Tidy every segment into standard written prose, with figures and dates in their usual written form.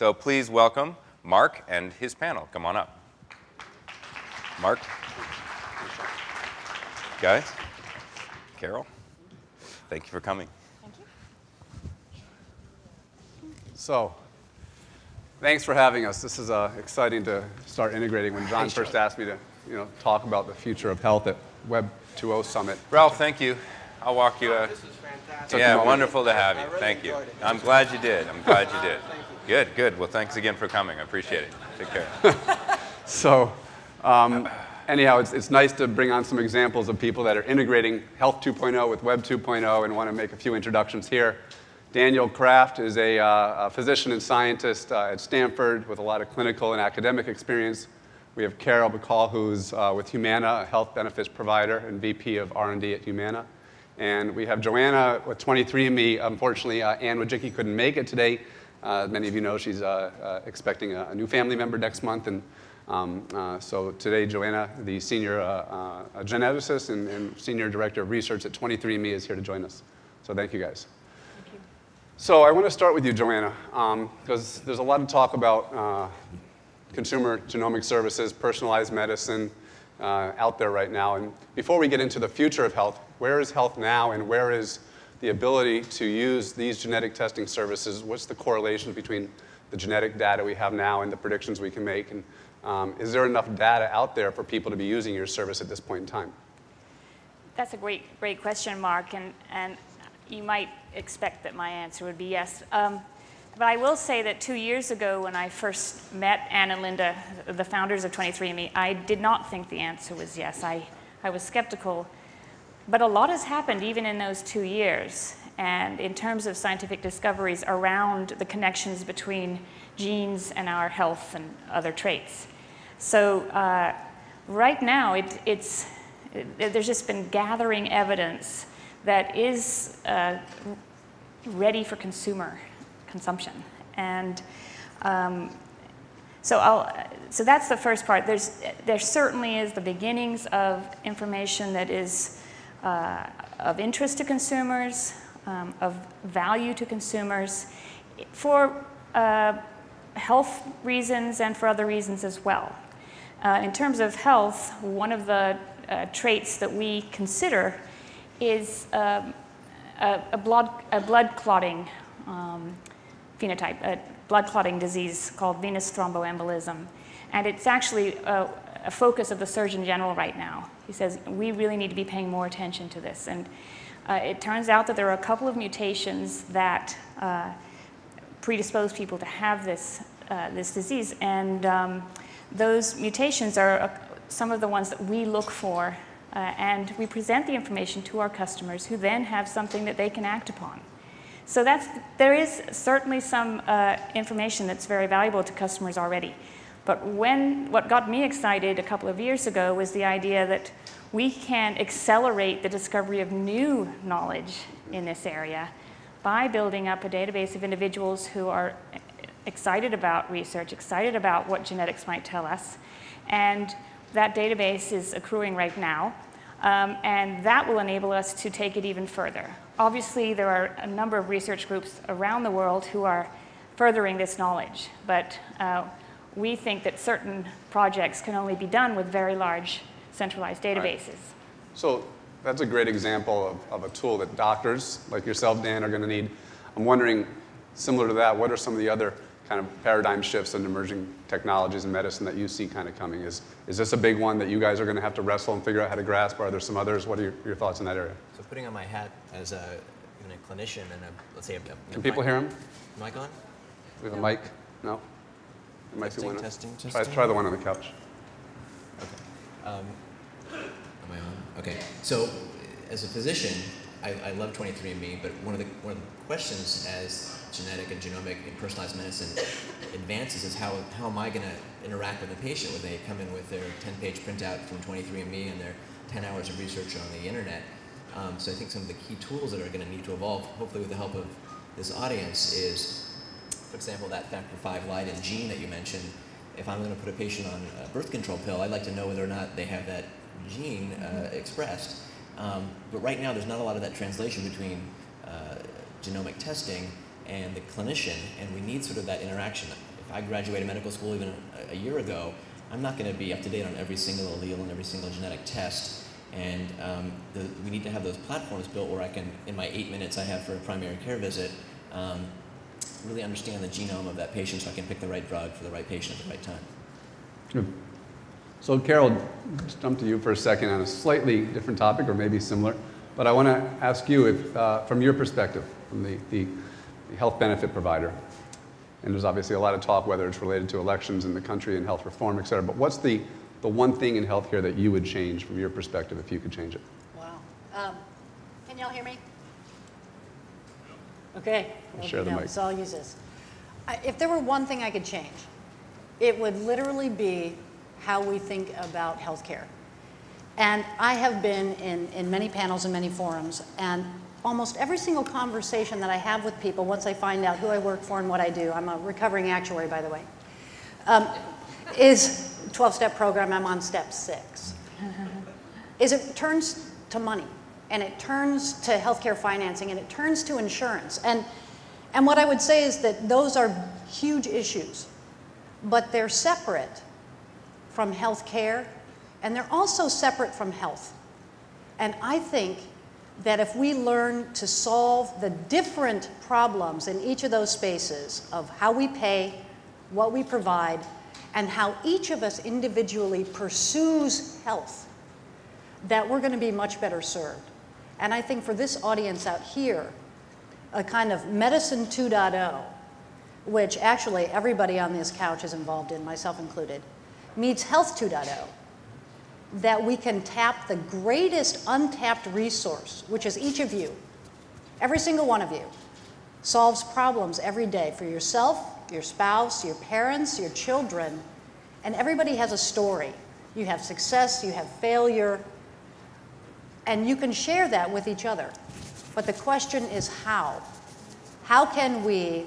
So please welcome Marc and his panel. Come on up. Marc. Guys. Carol. Thank you for coming. Thank you. So, thanks for having us. This is exciting to start integrating. When John first asked me to talk about the future of health at Web 2.0 Summit. Ralph, thank you. I'll walk you. This is fantastic. Yeah, wonderful to have you. really Thank you. enjoyed it. I'm glad you did. I'm glad you did. Thank you. Good, good. Well, thanks again for coming. I appreciate it. Take care. So, anyhow, it's nice to bring on some examples of people that are integrating Health 2.0 with Web 2.0, and want to make a few introductions here. Daniel Kraft is a physician and scientist at Stanford with a lot of clinical and academic experience. We have Carol McCall, who's with Humana, a health benefits provider and VP of R&D at Humana. And we have Joanna with 23andMe. Unfortunately, Ann Wojcicki couldn't make it today. Many of you know she's expecting a new family member next month. And so today, Joanna, the senior geneticist and senior director of research at 23andMe, is here to join us. So thank you, guys. Thank you. So I want to start with you, Joanna, because there's a lot of talk about consumer genomic services, personalized medicine out there right now. And before we get into the future of health, where is health now, and where is the ability to use these genetic testing services? What's the correlation between the genetic data we have now and the predictions we can make? And is there enough data out there for people to be using your service at this point in time? That's a great question, Mark, and you might expect that my answer would be yes. But I will say that 2 years ago, when I first met Ann and Linda, the founders of 23andMe, I did not think the answer was yes. I was skeptical. But a lot has happened even in those 2 years. And in terms of scientific discoveries around the connections between genes and our health and other traits. So right now, there's just been gathering evidence that is ready for consumer consumption. And so that's the first part. There certainly is the beginnings of information that is of interest to consumers, of value to consumers, for health reasons and for other reasons as well. In terms of health, one of the traits that we consider is a blood clotting phenotype, a blood clotting disease called venous thromboembolism. And it's actually a focus of the Surgeon General right now. He says, we really need to be paying more attention to this. And it turns out that there are a couple of mutations that predispose people to have this disease. And those mutations are some of the ones that we look for. And we present the information to our customers, who then have something that they can act upon. So there is certainly some information that's very valuable to customers already. But what got me excited a couple of years ago was the idea that we can accelerate the discovery of new knowledge in this area by building up a database of individuals who are excited about research, excited about what genetics might tell us. And that database is accruing right now. And that will enable us to take it even further. Obviously, there are a number of research groups around the world who are furthering this knowledge. But we think that certain projects can only be done with very large centralized databases. Right. So that's a great example of a tool that doctors like yourself, Dan, are going to need. I'm wondering, similar to that, what are some of the other kind of paradigm shifts in emerging technologies in medicine that you see kind of coming? Is this a big one that you guys are going to have to wrestle and figure out how to grasp, or are there some others? What are your thoughts in that area? So putting on my hat as a clinician and let's say Can people hear him? Mic on? We have a mic? No? It might be one. Testing. Try the one on the couch. Okay. Am I on? Okay. So as a physician, I love 23andMe, but one of the questions as genetic and genomic and personalized medicine advances is how am I going to interact with the patient when they come in with their 10-page printout from 23andMe and their 10 hours of research on the internet. So I think some of the key tools that are going to need to evolve, hopefully with the help of this audience, is, for example, that factor V Leiden gene that you mentioned. If I'm going to put a patient on a birth control pill, I'd like to know whether or not they have that gene expressed. But right now, there's not a lot of that translation between genomic testing and the clinician, and we need sort of that interaction. I graduated medical school even a year ago, I'm not going to be up to date on every single allele and every single genetic test. And we need to have those platforms built where I can, in my 8 minutes I have for a primary care visit, really understand the genome of that patient so I can pick the right drug for the right patient at the right time. Good. So Carol, just jump to you for a second on a slightly different topic, or maybe similar. But I want to ask you, if, from your perspective, from the health benefit provider, and there's obviously a lot of talk whether it's related to elections in the country and health reform, et cetera, but what's the one thing in healthcare that you would change from your perspective if you could change it? Wow. Can y'all hear me? Okay. I'll share the mic. So I'll use this. If there were one thing I could change, it would literally be how we think about healthcare. And I have been in many panels and many forums, and almost every single conversation that I have with people, once I find out who I work for and what I do, I'm a recovering actuary, by the way, is 12-step program, I'm on step 6, is it turns to money, and it turns to healthcare financing, and it turns to insurance. And what I would say is that those are huge issues, but they're separate from healthcare, and they're also separate from health. And I think that if we learn to solve the different problems in each of those spaces of how we pay, what we provide, and how each of us individually pursues health, that we're going to be much better served. And I think for this audience out here, a kind of medicine 2.0, which actually everybody on this couch is involved in, myself included, meets health 2.0, that we can tap the greatest untapped resource, which is each of you. Every single one of you solves problems every day for yourself, your spouse, your parents, your children, and everybody has a story. You have success, you have failure, and you can share that with each other. But the question is how? How can we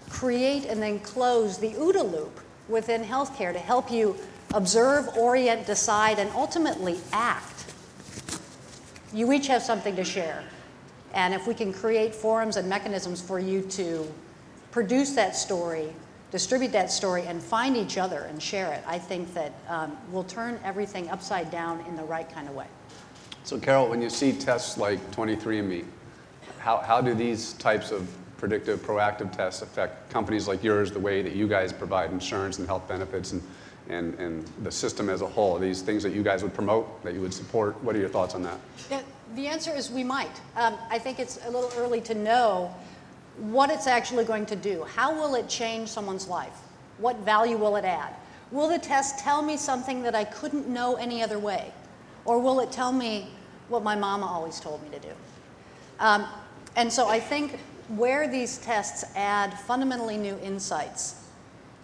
create and then close the OODA loop within healthcare to help you observe, orient, decide, and ultimately act? You each have something to share. And if we can create forums and mechanisms for you to produce that story, distribute that story, and find each other and share it, I think that we'll turn everything upside down in the right kind of way. So Carol, when you see tests like 23andMe, how do these types of predictive, proactive tests affect companies like yours, the way that you guys provide insurance and health benefits and the system as a whole? Are these things that you guys would promote, that you would support? What are your thoughts on that? The answer is we might. I think it's a little early to know what it's actually going to do. How will it change someone's life? What value will it add? Will the test tell me something that I couldn't know any other way? Or will it tell me what my mama always told me to do? And so I think where these tests add fundamentally new insights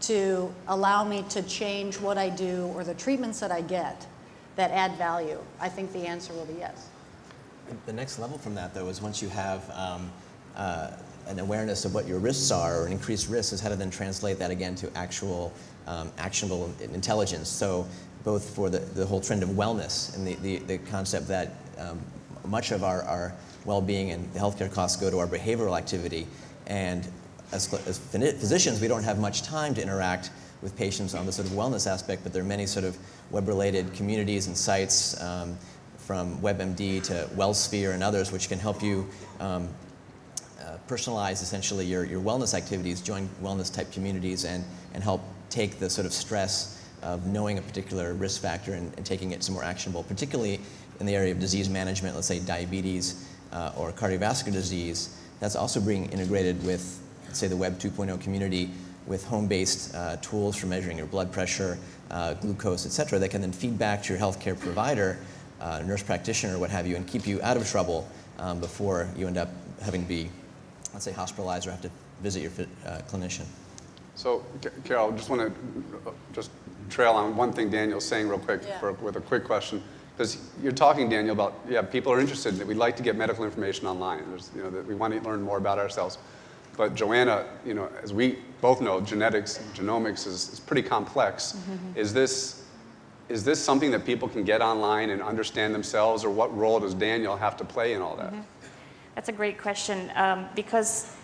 to allow me to change what I do or the treatments that I get that add value, I think the answer will be yes. The next level from that, though, is once you have an awareness of what your risks are, or an increased risk, is how to then translate that again to actual actionable intelligence. So both for the whole trend of wellness and the concept that much of our well-being and the healthcare costs go to our behavioral activity, and as physicians, we don't have much time to interact with patients on the sort of wellness aspect, but there are many sort of web-related communities and sites, from WebMD to WellSphere and others, which can help you personalize essentially your wellness activities, join wellness type communities, and help take the sort of stress of knowing a particular risk factor and taking it to more actionable, particularly in the area of disease management, let's say diabetes or cardiovascular disease. That's also being integrated with, let's say, the Web 2.0 community, with home-based tools for measuring your blood pressure, glucose, et cetera, that can then feed back to your healthcare provider, nurse practitioner, or what have you, and keep you out of trouble before you end up having to be, let's say, hospitalized or have to visit your clinician. So, Carol, I just want to just trail on one thing Daniel's saying real quick with a quick question. Because you're talking, Daniel, about, people are interested, that we'd like to get medical information online. There's, that we want to learn more about ourselves. But Joanna, as we both know, genetics, genomics is pretty complex. Mm-hmm. Is this something that people can get online and understand themselves, or what role does Daniel have to play in all that? Mm-hmm. That's a great question, because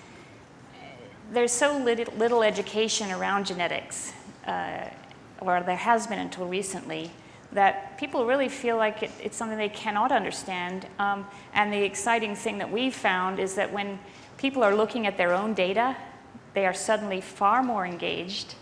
there's so little education around genetics, or there has been until recently, that people really feel like it's something they cannot understand. And the exciting thing that we've found is that when people are looking at their own data, they are suddenly far more engaged,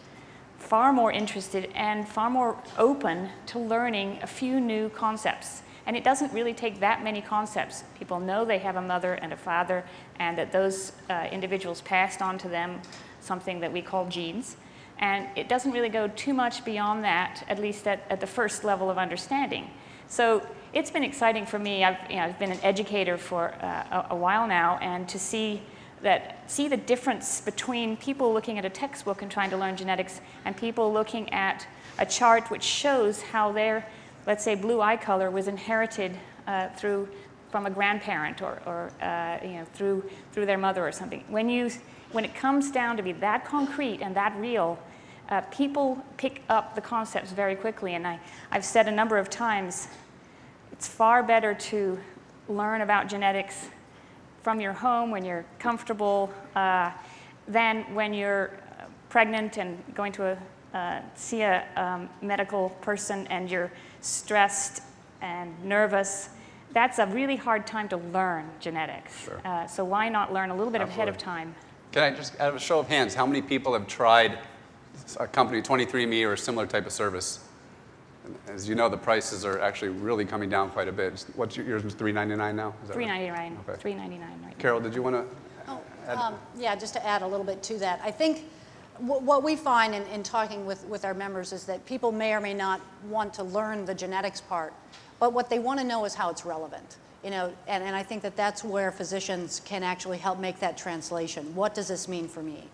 far more interested, and far more open to learning a few new concepts. And it doesn't really take that many concepts. People know they have a mother and a father, and that those individuals passed on to them something that we call genes. And it doesn't really go too much beyond that, at least at the first level of understanding. So it's been exciting for me. I've been an educator for a while now, and to see the difference between people looking at a textbook and trying to learn genetics and people looking at a chart which shows how their, let's say, blue eye color was inherited from a grandparent or through their mother or something. When it comes down to be that concrete and that real, people pick up the concepts very quickly. And I've said a number of times, it's far better to learn about genetics from your home when you're comfortable than when you're pregnant and going to see a medical person and you're stressed and nervous. That's a really hard time to learn genetics. Sure. So why not learn a little bit ahead of time? Can I just have a show of hands? How many people have tried a company, 23andMe, or a similar type of service? As you know, the prices are actually really coming down quite a bit. What's yours was $3.99 now? Is that $3.99. Right? Okay. $3.99 right Carol, did you want to add? Yeah, just to add a little bit to that. I think what we find in talking with our members is that people may or may not want to learn the genetics part, but what they want to know is how it's relevant. And I think that's where physicians can actually help make that translation. What does this mean for me?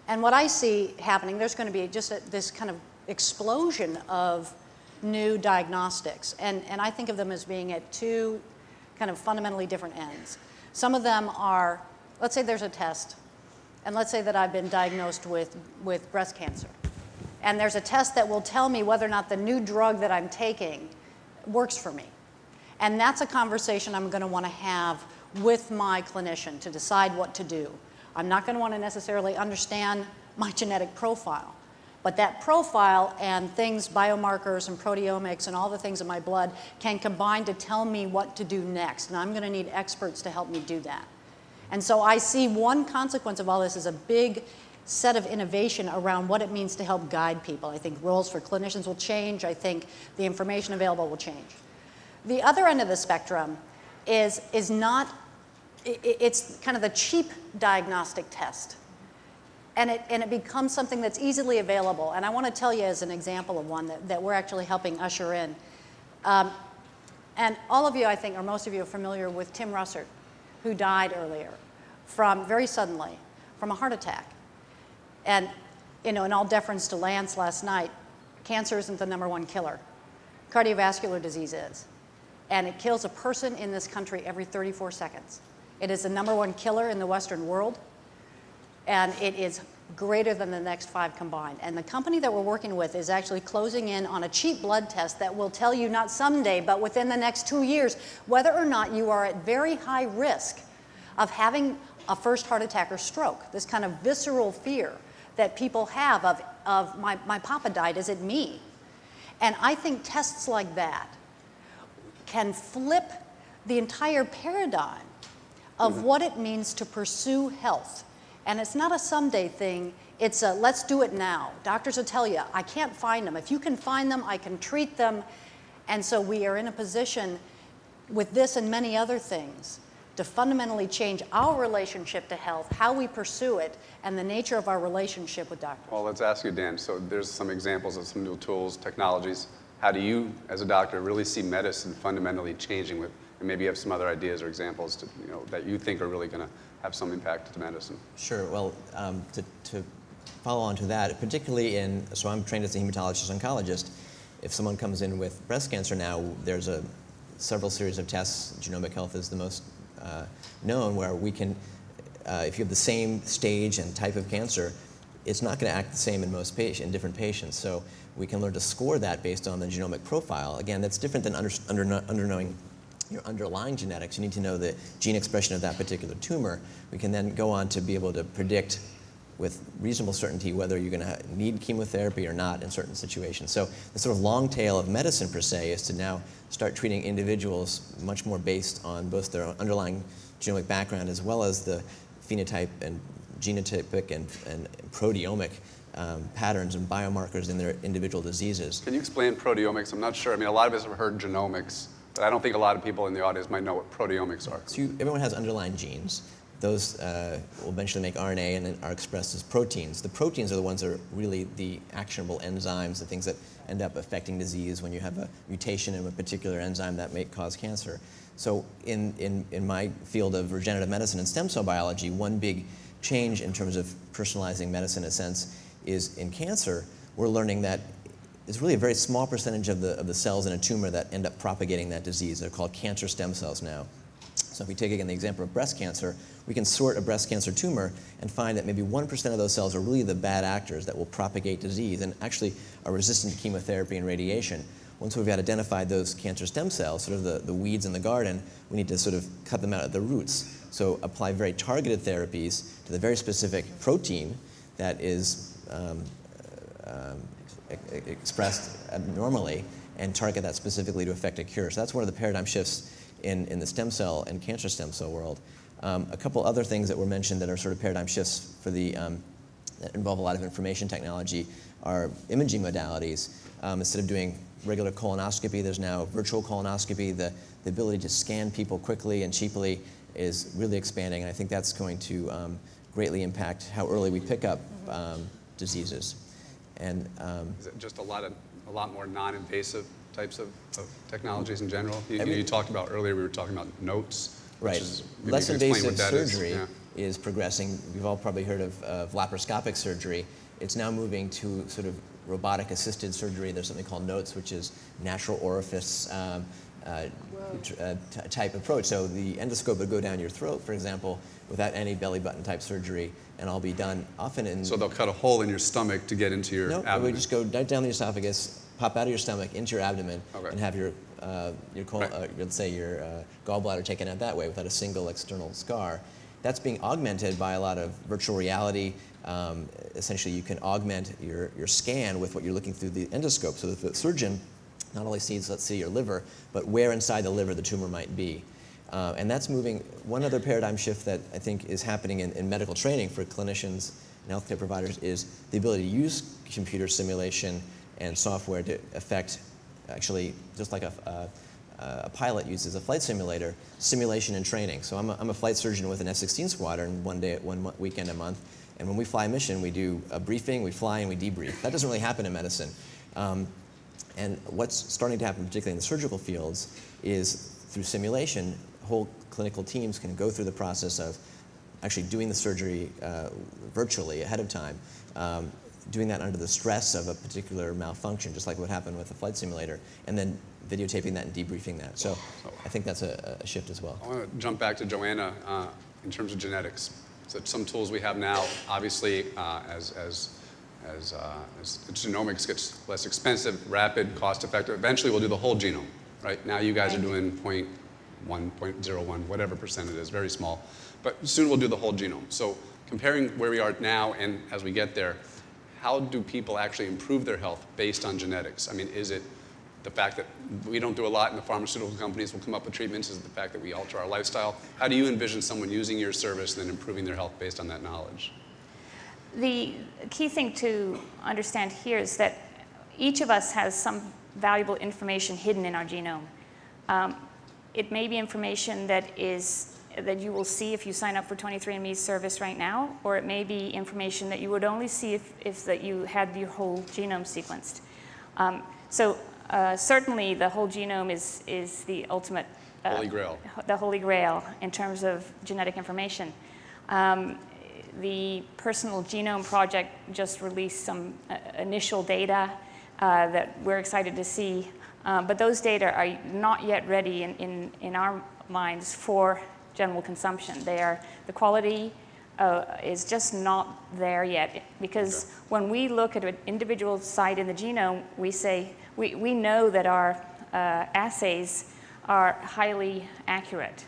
And what I see happening, there's going to be just this kind of explosion of new diagnostics. And I think of them as being at two kind of fundamentally different ends. Some of them are, let's say there's a test, and let's say that I've been diagnosed with breast cancer. And there's a test that will tell me whether or not the new drug that I'm taking works for me. And that's a conversation I'm going to want to have with my clinician to decide what to do. I'm not going to want to necessarily understand my genetic profile, but that profile and things, biomarkers and proteomics and all the things in my blood can combine to tell me what to do next. And I'm going to need experts to help me do that. And so I see one consequence of all this is a big set of innovation around what it means to help guide people. I think roles for clinicians will change. I think the information available will change. The other end of the spectrum is not, it's kind of the cheap diagnostic test. And it becomes something that's easily available. And I want to tell you as an example of one that we're actually helping usher in. And all of you, I think, or most of you are familiar with Tim Russert, who died earlier very suddenly from a heart attack. And, in all deference to Lance last night, cancer isn't the #1 killer. Cardiovascular disease is. And it kills a person in this country every 34 seconds. It is the #1 killer in the Western world, and it is greater than the next 5 combined. And the company that we're working with is actually closing in on a cheap blood test that will tell you not someday, but within the next 2 years, whether or not you are at very high risk of having a first heart attack or stroke, this kind of visceral fear that people have of my papa died, is it me? And I think tests like that can flip the entire paradigm of what it means to pursue health. And it's not a someday thing, it's a let's do it now. Doctors will tell you, I can't find them. If you can find them, I can treat them. And so we are in a position with this and many other things to fundamentally change our relationship to health, how we pursue it, and the nature of our relationship with doctors. Well, let's ask you, Dan. So there's some examples of some new tools, technologies. How do you, as a doctor, really see medicine fundamentally changing with, and maybe you have some other ideas or examples to, that you think are really going to have some impact to medicine? Sure. Well, to follow on to that, particularly so I'm trained as a hematologist oncologist. If someone comes in with breast cancer now, there's several series of tests. Genomic health is the most known, where we can, if you have the same stage and type of cancer, it's not going to act the same in different patients. So we can learn to score that based on the genomic profile. Again, that's different than knowing your underlying genetics. You need to know the gene expression of that particular tumor. We can then go on to be able to predict with reasonable certainty whether you're going to need chemotherapy or not in certain situations. So the sort of long tail of medicine per se is to now start treating individuals much more based on both their underlying genomic background as well as the phenotype and genotypic and proteomic patterns and biomarkers in their individual diseases. Can you explain proteomics? I'm not sure. I mean, a lot of us have heard genomics, but I don't think a lot of people in the audience might know what proteomics are. So everyone has underlying genes. Those will eventually make RNA and then are expressed as proteins. The proteins are the ones that are really the actionable enzymes, the things that end up affecting disease when you have a mutation in a particular enzyme that may cause cancer. So in my field of regenerative medicine and stem cell biology, one big change in terms of personalizing medicine in a sense is in cancer, we're learning that it's really a very small percentage of the cells in a tumor that end up propagating that disease. They're called cancer stem cells now. So if we take again the example of breast cancer, we can sort a breast cancer tumor and find that maybe 1% of those cells are really the bad actors that will propagate disease and actually are resistant to chemotherapy and radiation. Once we've identified those cancer stem cells, sort of the weeds in the garden, we need to sort of cut them out at the roots. So apply very targeted therapies to the very specific protein that is expressed abnormally and target that specifically to affect a cure. So that's one of the paradigm shifts in the stem cell and cancer stem cell world. A couple other things that were mentioned that are sort of paradigm shifts for the that involve a lot of information technology are imaging modalities. Instead of doing regular colonoscopy, there's now virtual colonoscopy. The ability to scan people quickly and cheaply is really expanding, and I think that's going to greatly impact how early we pick up diseases. And is it just a lot more non-invasive types of technologies in general? You talked about earlier, we were talking about notes. Right. Less invasive surgery is progressing. We've all probably heard of laparoscopic surgery. It's now moving to sort of robotic-assisted surgery. There's something called NOTES, which is natural orifice type approach. So the endoscope would go down your throat, for example, without any belly button type surgery, and all be done often in... So they'll cut a hole in your stomach to get into your abdomen? No, we just go right down the esophagus, pop out of your stomach into your abdomen, and have your let's say your gallbladder taken out that way without a single external scar. That's being augmented by a lot of virtual reality. Essentially, you can augment your scan with what you're looking through the endoscope, so that the surgeon not only sees, let's say, your liver, but where inside the liver the tumor might be. And that's moving. One other paradigm shift that I think is happening in medical training for clinicians and healthcare providers is the ability to use computer simulation and software to affect, actually, just like a pilot uses a flight simulator, simulation and training. So I'm a flight surgeon with an F-16 squadron, one weekend a month. And when we fly a mission, we do a briefing, we fly, and we debrief. That doesn't really happen in medicine. And what's starting to happen, particularly in the surgical fields, is through simulation, whole clinical teams can go through the process of actually doing the surgery virtually ahead of time, doing that under the stress of a particular malfunction, just like what happened with the flight simulator, and then videotaping that and debriefing that. So I think that's a shift as well. I want to jump back to Joanna in terms of genetics. So some tools we have now, obviously, as genomics gets less expensive, rapid, cost-effective, eventually we'll do the whole genome, right? Now you guys are doing 0.1, 0.01, whatever percent it is, very small. But soon we'll do the whole genome. So comparing where we are now and as we get there, how do people actually improve their health based on genetics? I mean, is it the fact that we don't do a lot and the pharmaceutical companies will come up with treatments? Is it the fact that we alter our lifestyle? How do you envision someone using your service and then improving their health based on that knowledge? The key thing to understand here is that each of us has some valuable information hidden in our genome. It may be information that you will see if you sign up for 23andMe's service right now, or it may be information that you would only see if that you had your whole genome sequenced. Certainly the whole genome is the ultimate Holy Grail. The Holy Grail in terms of genetic information. The Personal Genome Project just released some initial data that we're excited to see, but those data are not yet ready in our minds for general consumption. The quality is just not there yet, because when we look at an individual site in the genome, we know that our assays are highly accurate.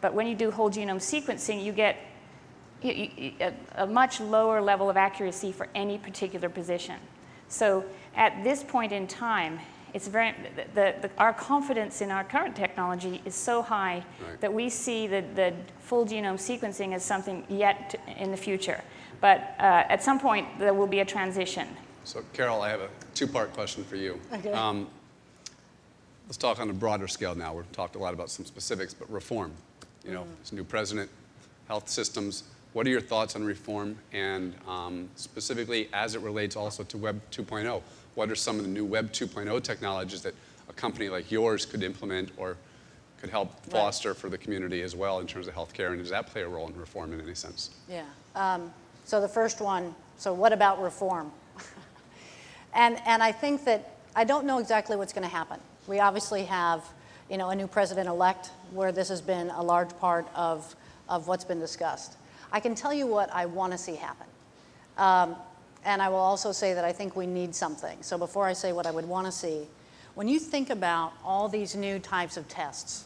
But when you do whole genome sequencing, you get a much lower level of accuracy for any particular position. So at this point in time, it's our confidence in our current technology is so high that we see the full genome sequencing as something yet in the future. But at some point, there will be a transition. So Carol, I have a two-part question for you. Okay. Let's talk on a broader scale now. We've talked a lot about some specifics, but reform. You know, this new president, health systems. What are your thoughts on reform, and specifically as it relates also to Web 2.0? What are some of the new Web 2.0 technologies that a company like yours could implement or could help foster for the community as well in terms of healthcare, and does that play a role in reform in any sense? Yeah. So the first one, so what about reform? and I think that I don't know exactly what's going to happen. We obviously have, you know, a new president-elect where this has been a large part of what's been discussed. I can tell you what I want to see happen. And I will also say that I think we need something. So before I say what I would want to see, when you think about all these new types of tests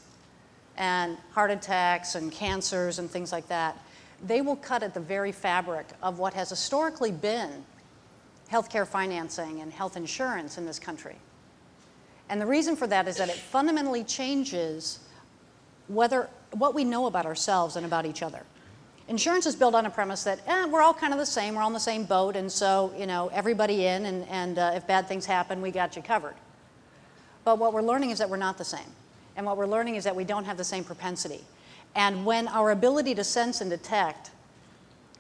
and heart attacks and cancers and things like that, they will cut at the very fabric of what has historically been healthcare financing and health insurance in this country. And the reason for that is that it fundamentally changes what we know about ourselves and about each other. Insurance is built on a premise that we're all kind of the same, we're all in the same boat, and so, you know, everybody in, and if bad things happen, we got you covered. But what we're learning is that we're not the same. And what we're learning is that we don't have the same propensity. And when our ability to sense and detect,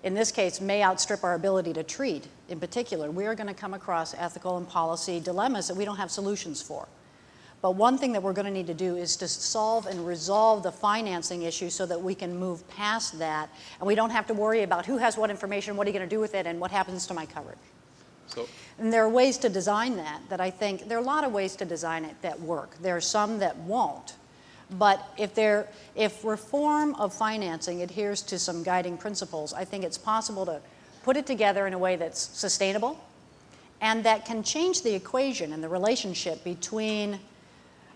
in this case, may outstrip our ability to treat, in particular, we are going to come across ethical and policy dilemmas that we don't have solutions for. But one thing that we're going to need to do is to solve and resolve the financing issue so that we can move past that, and we don't have to worry about who has what information, what are you going to do with it, and what happens to my coverage. And there are ways to design that I think, there are a lot of ways to design it that work. There are some that won't. But if reform of financing adheres to some guiding principles, I think it's possible to put it together in a way that's sustainable and that can change the equation and the relationship between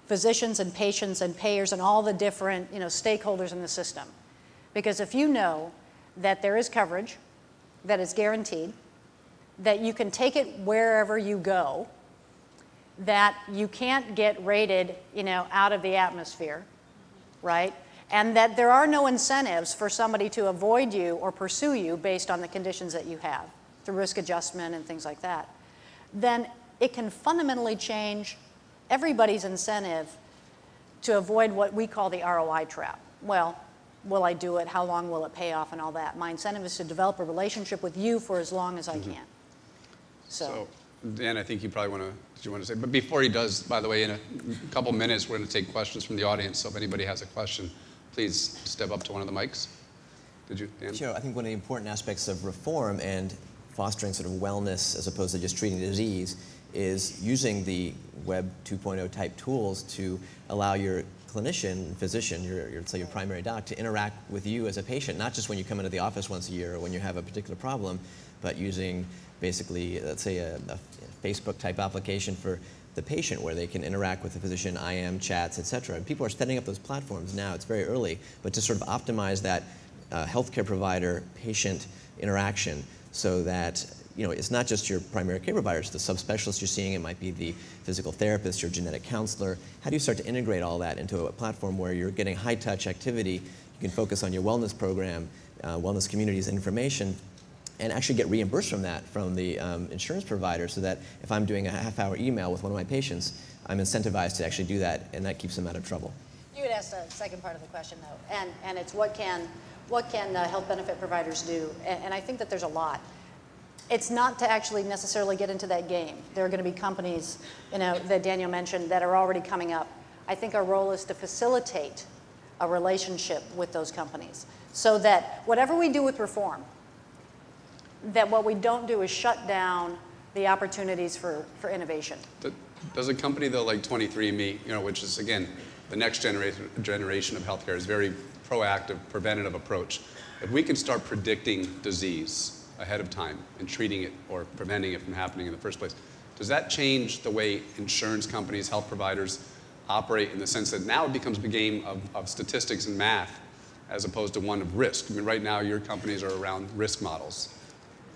physicians and patients and payers and all the different, you know, stakeholders in the system. Because if you know that there is coverage, that is guaranteed, that you can take it wherever you go, that you can't get rated, you know, out of the atmosphere, right? And that there are no incentives for somebody to avoid you or pursue you based on the conditions that you have, through risk adjustment and things like that, then it can fundamentally change everybody's incentive to avoid what we call the ROI trap. Well, will I do it? How long will it pay off and all that? My incentive is to develop a relationship with you for as long as I can. So Dan, I think you probably want to, did you want to say, but before he does, by the way, in a couple minutes, we're going to take questions from the audience, so if anybody has a question, please step up to one of the mics. Did you, Dan? Sure, I think one of the important aspects of reform and fostering sort of wellness as opposed to just treating disease is using the Web 2.0 type tools to allow your clinician, physician, say your primary doc, to interact with you as a patient, not just when you come into the office once a year or when you have a particular problem, but using basically, let's say, a Facebook type application for the patient where they can interact with the physician, IM, chats, et cetera. And people are setting up those platforms now. It's very early, but to sort of optimize that healthcare provider-patient interaction so that, you know, it's not just your primary care provider, it's the subspecialist you're seeing, it might be the physical therapist, your genetic counselor. How do you start to integrate all that into a platform where you're getting high-touch activity, you can focus on your wellness program, wellness communities information, and actually get reimbursed from that from the insurance provider so that if I'm doing a half-hour email with one of my patients, I'm incentivized to actually do that, and that keeps them out of trouble. You had asked the second part of the question, though, and it's what can health benefit providers do? And I think that there's a lot. It's not to actually necessarily get into that game. There are going to be companies, you know, that Daniel mentioned that are already coming up. I think our role is to facilitate a relationship with those companies so that whatever we do with reform, that what we don't do is shut down the opportunities for innovation. Does a company, though, like 23andMe, you know, which is, again, the next generation of healthcare, is very proactive, preventative approach. If we can start predicting disease ahead of time and treating it or preventing it from happening in the first place, does that change the way insurance companies, health providers operate in the sense that now it becomes a game of statistics and math as opposed to one of risk? I mean, right now your companies are around risk models.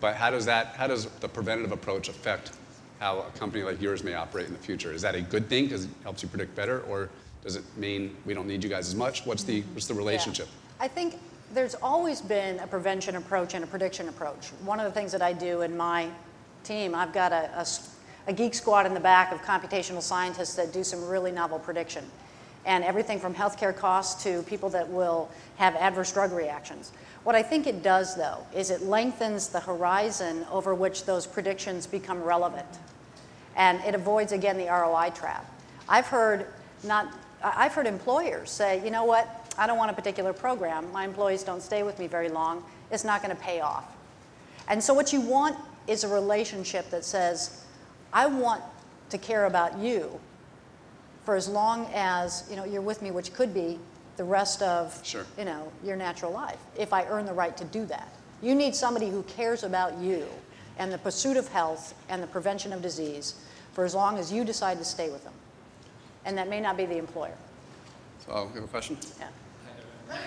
But how does the preventative approach affect how a company like yours may operate in the future? Is that a good thing because it helps you predict better, or does it mean we don't need you guys as much? What's the relationship? Yeah. I think there's always been a prevention approach and a prediction approach. One of the things that I do in my team, I've got a geek squad in the back of computational scientists that do some really novel prediction. And everything from healthcare costs to people that will have adverse drug reactions. What I think it does, though, is it lengthens the horizon over which those predictions become relevant. And it avoids, again, the ROI trap. I've heard employers say, you know what, I don't want a particular program. My employees don't stay with me very long. It's not going to pay off. And so what you want is a relationship that says, I want to care about you for as long as you're with me, which could be the rest of your natural life, if I earn the right to do that. You need somebody who cares about you and the pursuit of health and the prevention of disease for as long as you decide to stay with them. And that may not be the employer. So, you have a question? Yeah. Hi,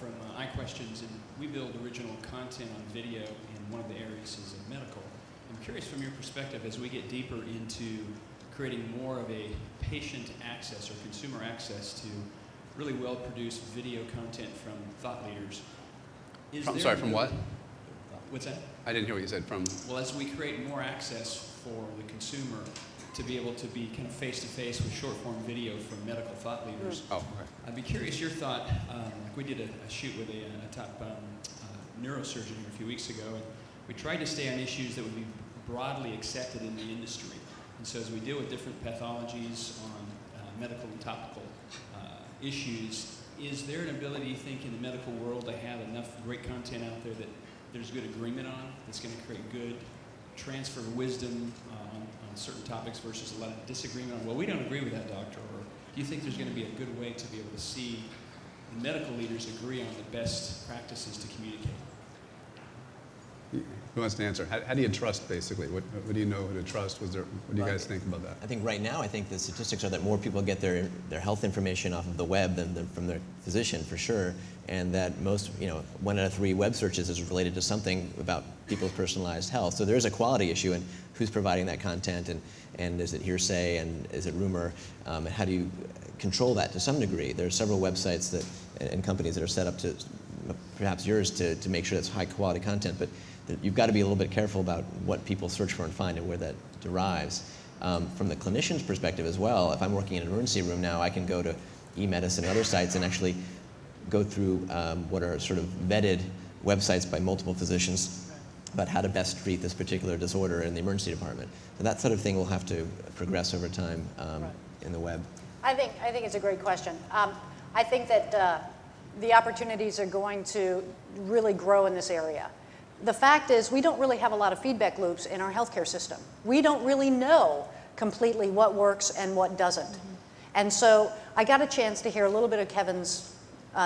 from iQuestions, and we build original content on video, and one of the areas is medical. I'm curious from your perspective, as we get deeper into creating more of a patient access or consumer access to really well-produced video content from thought leaders. From what? What's that? I didn't hear what you said. From? Well, as we create more access for the consumer to be able to be kind of face-to-face with short-form video from medical thought leaders. Oh, okay. I'd be curious your thought. Like we did a shoot with a top neurosurgeon here a few weeks ago, and we tried to stay on issues that would be broadly accepted in the industry. And so as we deal with different pathologies on medical and topical issues, is there an ability, you think, in the medical world to have enough great content out there that there's good agreement on, that's going to create good transfer of wisdom on certain topics versus a lot of disagreement on, well, we don't agree with that, doctor, or do you think there's going to be a good way to be able to see the medical leaders agree on the best practices to communicate? Who wants to answer? How do you trust, basically? What do you know who to trust? What do you guys think about that? I think right now, I think the statistics are that more people get their health information off of the web than from their physician, for sure, and that most, 1 out of 3 web searches is related to something about people's personalized health. So there is a quality issue in who's providing that content, and is it hearsay, and is it rumor, and how do you control that to some degree? There are several websites and companies that are set up to, perhaps yours, to make sure it's high quality content, but you've got to be a little bit careful about what people search for and find and where that derives. From the clinician's perspective as well, if I'm working in an emergency room now, I can go to eMedicine and other sites and actually go through what are sort of vetted websites by multiple physicians about how to best treat this particular disorder in the emergency department. So that sort of thing will have to progress over time in the web. I think it's a great question. I think that the opportunities are going to really grow in this area. The fact is, we don't really have a lot of feedback loops in our healthcare system. We don't really know completely what works and what doesn't. And so I got a chance to hear a little bit of Kevin's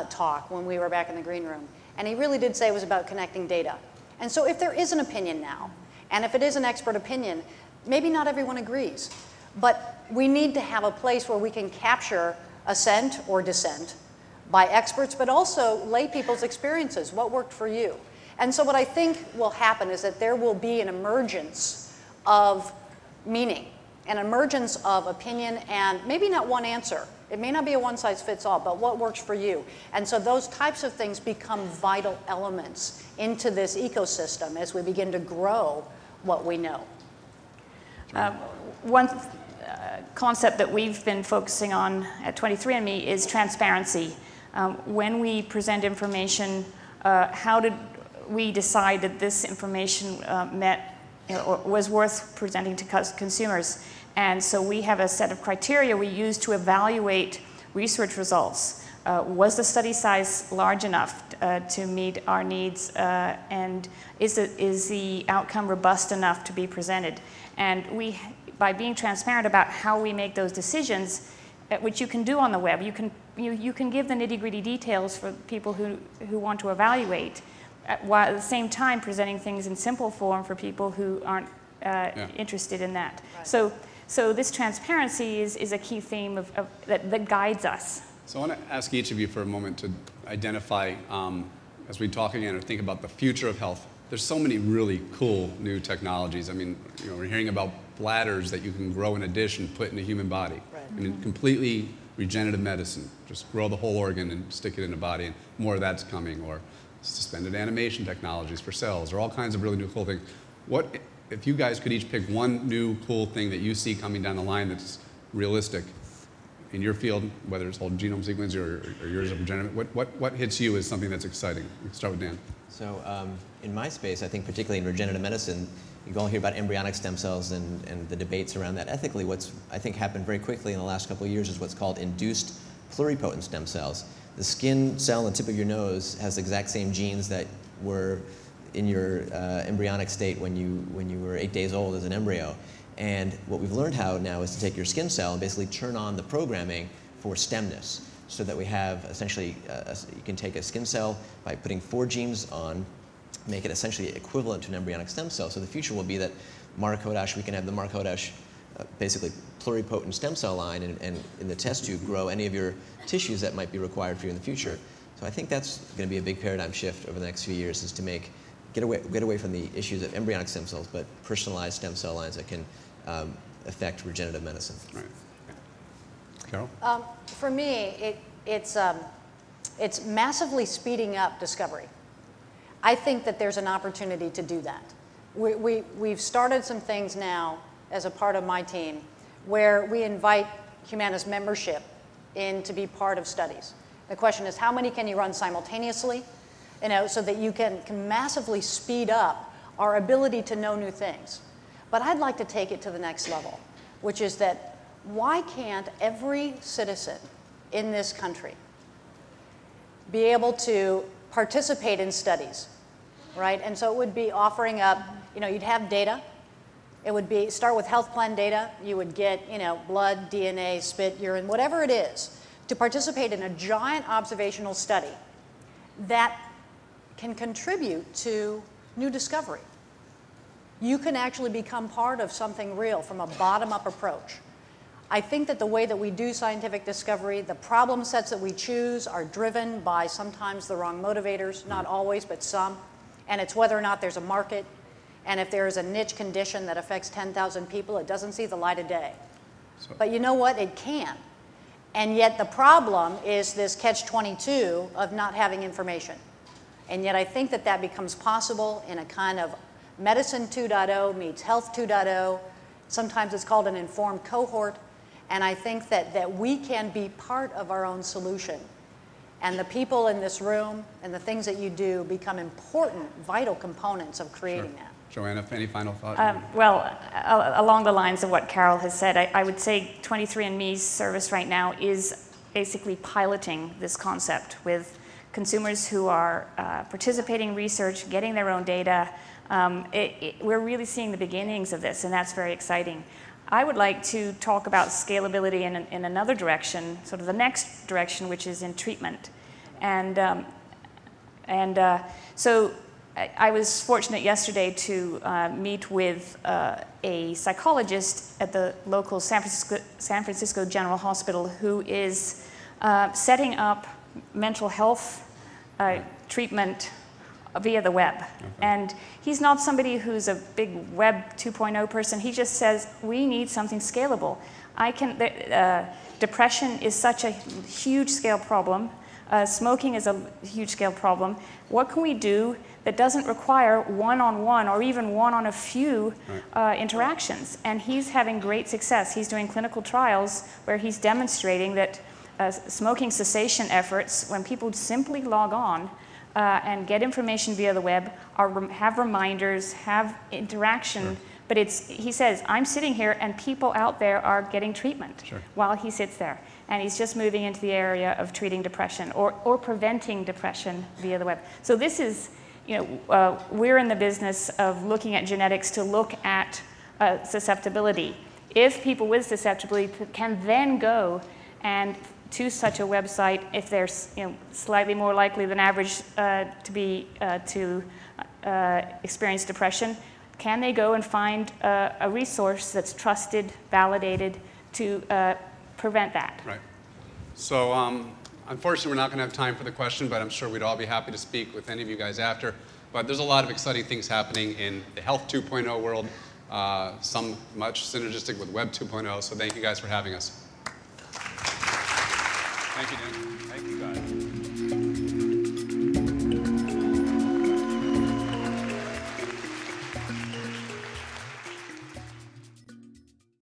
talk when we were back in the green room. And he really did say it was about connecting data. And so if there is an opinion now, and if it is an expert opinion, maybe not everyone agrees. But we need to have a place where we can capture assent or dissent by experts, but also lay people's experiences. What worked for you? And so what I think will happen is that there will be an emergence of meaning, an emergence of opinion, and maybe not one answer. It may not be a one-size-fits-all, but what works for you? And so those types of things become vital elements into this ecosystem as we begin to grow what we know. One concept that we've been focusing on at 23andMe is transparency. When we present information, how did we decide that this information was worth presenting to consumers? And so we have a set of criteria we use to evaluate research results. Was the study size large enough to meet our needs? And is the outcome robust enough to be presented? And by being transparent about how we make those decisions, which you can do on the web, you can give the nitty-gritty details for people who want to evaluate, while at the same time presenting things in simple form for people who aren't interested in that. Right. So this transparency is a key theme that guides us So I want to ask each of you for a moment to identify, as we talk again or think about the future of health. There's so many really cool new technologies. I mean, you know, we're hearing about bladders that you can grow in a dish and put in a human body. Right. I mean, completely regenerative medicine. Just grow the whole organ and stick it in the body, and more of that's coming. Or suspended animation technologies for cells, or all kinds of really new cool things. What, if you guys could each pick one new cool thing that you see coming down the line that's realistic in your field, whether it's whole genome sequencing or yours of regenerative, what hits you as something that's exciting? We can start with Dan. So in my space, I think particularly in regenerative medicine, you all hear about embryonic stem cells and the debates around that. Ethically, what's I think happened very quickly in the last couple of years is what's called induced pluripotent stem cells. The skin cell on the tip of your nose has the exact same genes that were in your embryonic state when you were 8 days old as an embryo. And what we've learned how now is to take your skin cell and basically turn on the programming for stemness, so that we have essentially, you can take a skin cell by putting 4 genes on, make it essentially equivalent to an embryonic stem cell. So the future will be that Marc Hodosh, we can have the Marc Hodosh basically pluripotent stem cell line and in the test tube grow any of your tissues that might be required for you in the future. So I think that's going to be a big paradigm shift over the next few years, is to get away from the issues of embryonic stem cells, but personalized stem cell lines that can affect regenerative medicine. Right. Carol? For me, it's massively speeding up discovery. I think that there's an opportunity to do that. We've started some things now as a part of my team where we invite Humana's membership in to be part of studies. The question is, how many can you run simultaneously? You know, so that you can massively speed up our ability to know new things. But I'd like to take it to the next level, which is that why can't every citizen in this country be able to participate in studies, right? And so it would be offering up, you know, you'd have data. It would be, start with health plan data. You would get, you know, blood, DNA, spit, urine, whatever it is, to participate in a giant observational study that can contribute to new discovery. You can actually become part of something real from a bottom-up approach. I think that the way that we do scientific discovery, the problem sets that we choose are driven by sometimes the wrong motivators, not always, but some. And it's whether or not there's a market. And if there is a niche condition that affects 10,000 people, it doesn't see the light of day. But you know what? It can. And yet the problem is this catch-22 of not having information. And yet I think that that becomes possible in a kind of medicine 2.0 meets health 2.0. Sometimes it's called an informed cohort. And I think that we can be part of our own solution. And the people in this room and the things that you do become important, vital components of creating that. Joanna, any final thought? Well, along the lines of what Carol has said, I would say 23andMe's service right now is basically piloting this concept with consumers who are participating in research, getting their own data. We're really seeing the beginnings of this, and that's very exciting. I would like to talk about scalability in another direction, sort of the next direction, which is in treatment. So I was fortunate yesterday to meet with a psychologist at the local San Francisco General Hospital who is setting up mental health treatment via the web. Okay. And he's not somebody who's a big Web 2.0 person. He just says, we need something scalable. Depression is such a huge scale problem. Smoking is a huge scale problem. What can we do that doesn't require one-on-one or even one on a few interactions? And he's having great success. He's doing clinical trials where he's demonstrating that smoking cessation efforts, when people simply log on and get information via the web, have reminders, have interaction, but he says, I'm sitting here and people out there are getting treatment while he sits there. And he's just moving into the area of treating depression or preventing depression via the web. So this is, we're in the business of looking at genetics to look at susceptibility. If people with susceptibility can then go and to such a website, if they're slightly more likely than average to experience depression, can they go and find a resource that's trusted, validated to prevent that? Right. So unfortunately, we're not going to have time for the question, but I'm sure we'd all be happy to speak with any of you guys after. But there's a lot of exciting things happening in the Health 2.0 world, some much synergistic with Web 2.0. So thank you guys for having us. Thank you, Dan. Thank you, guys.